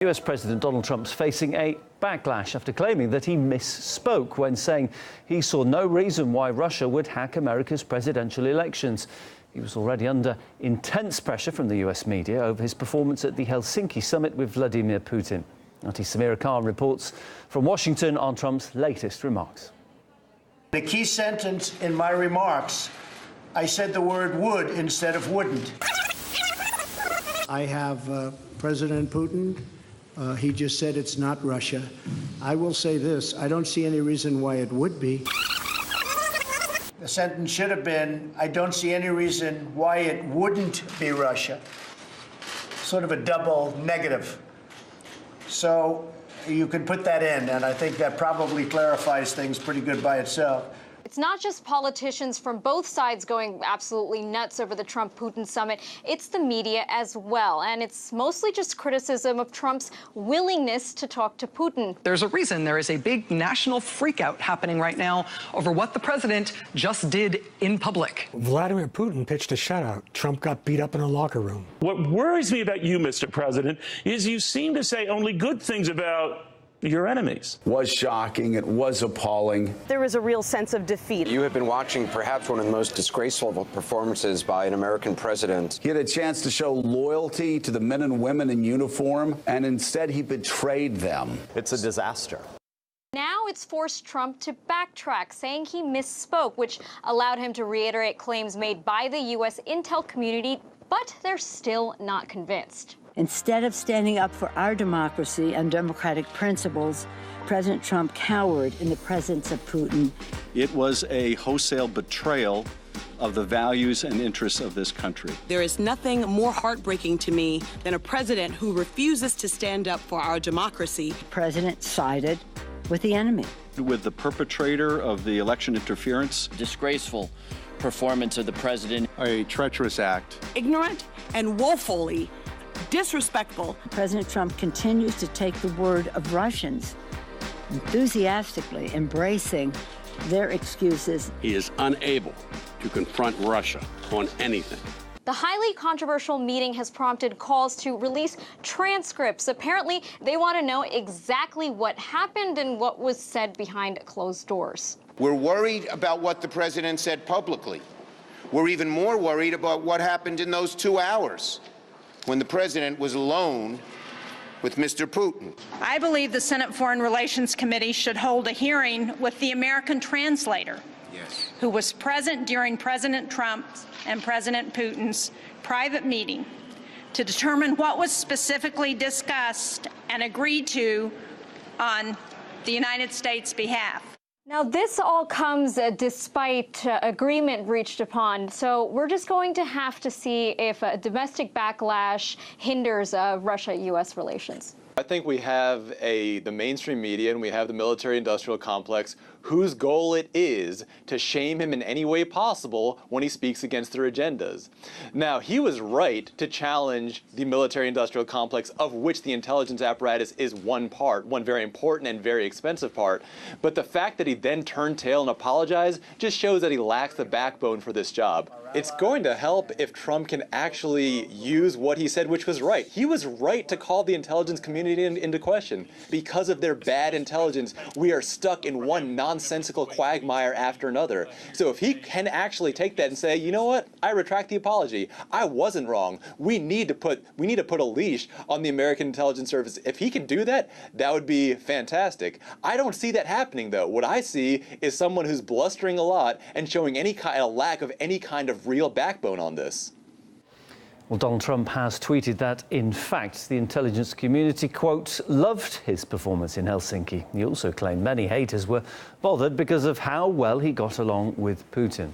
US President Donald Trump's facing a backlash after claiming that he misspoke when saying he saw no reason why Russia would hack America's presidential elections. He was already under intense pressure from the US media over his performance at the Helsinki summit with Vladimir Putin. Auntie Samira Khan reports from Washington on Trump's latest remarks. The key sentence in my remarks, I said the word would instead of wouldn't. I have President Putin. He just said it's not Russia. I will say this, I don't see any reason why it would be. The sentence should have been, I don't see any reason why it wouldn't be Russia. Sort of a double negative. So you can put that in, and I think that probably clarifies things pretty good by itself. It's not just politicians from both sides going absolutely nuts over the Trump-Putin summit. It's the media as well. And it's mostly just criticism of Trump's willingness to talk to Putin. There's a reason there is a big national freakout happening right now over what the president just did in public. Vladimir Putin pitched a shutout. Trump got beat up in a locker room. What worries me about you, Mr. President, is you seem to say only good things about your enemies. Was shocking. It was appalling. There was a real sense of defeat. You have been watching perhaps one of the most disgraceful performances by an American president. He had a chance to show loyalty to the men and women in uniform, and instead he betrayed them. It's a disaster. Now it's forced Trump to backtrack, saying he misspoke, which allowed him to reiterate claims made by the U.S. intel community, but they're still not convinced. Instead of standing up for our democracy and democratic principles, President Trump cowered in the presence of Putin. It was a wholesale betrayal of the values and interests of this country. There is nothing more heartbreaking to me than a president who refuses to stand up for our democracy. The president sided with the enemy. With the perpetrator of the election interference. Disgraceful performance of the president. A treacherous act. Ignorant and woefully disrespectful. President Trump continues to take the word of Russians, enthusiastically embracing their excuses. He is unable to confront Russia on anything. The highly controversial meeting has prompted calls to release transcripts. Apparently, they want to know exactly what happened and what was said behind closed doors. We're worried about what the president said publicly. We're even more worried about what happened in those 2 hours when the president was alone with Mr. Putin. I believe the Senate Foreign Relations Committee should hold a hearing with the American translator, who was present during President Trump's and President Putin's private meeting, to determine what was specifically discussed and agreed to on the United States' behalf. Now, this all comes despite agreement reached upon, so we're just going to have to see if a domestic backlash hinders Russia-U.S. relations. I think we have the mainstream media and we have the military-industrial complex whose goal it is to shame him in any way possible when he speaks against their agendas. Now, he was right to challenge the military-industrial complex, of which the intelligence apparatus is one part, one very important and very expensive part. But the fact that he then turned tail and apologized just shows that he lacks the backbone for this job. It's going to help if Trump can actually use what he said, which was right. He was right to call the intelligence community into question. Because of their bad intelligence, we are stuck in one nonsensical quagmire after another. So if he can actually take that and say, you know what, I retract the apology. I wasn't wrong. We need to put a leash on the American intelligence service. If he can do that, that would be fantastic. I don't see that happening, though. What I see is someone who's blustering a lot and showing a lack of any kind of real backbone on this. Well, Donald Trump has tweeted that, in fact, the intelligence community, quote, loved his performance in Helsinki. He also claimed many haters were bothered because of how well he got along with Putin.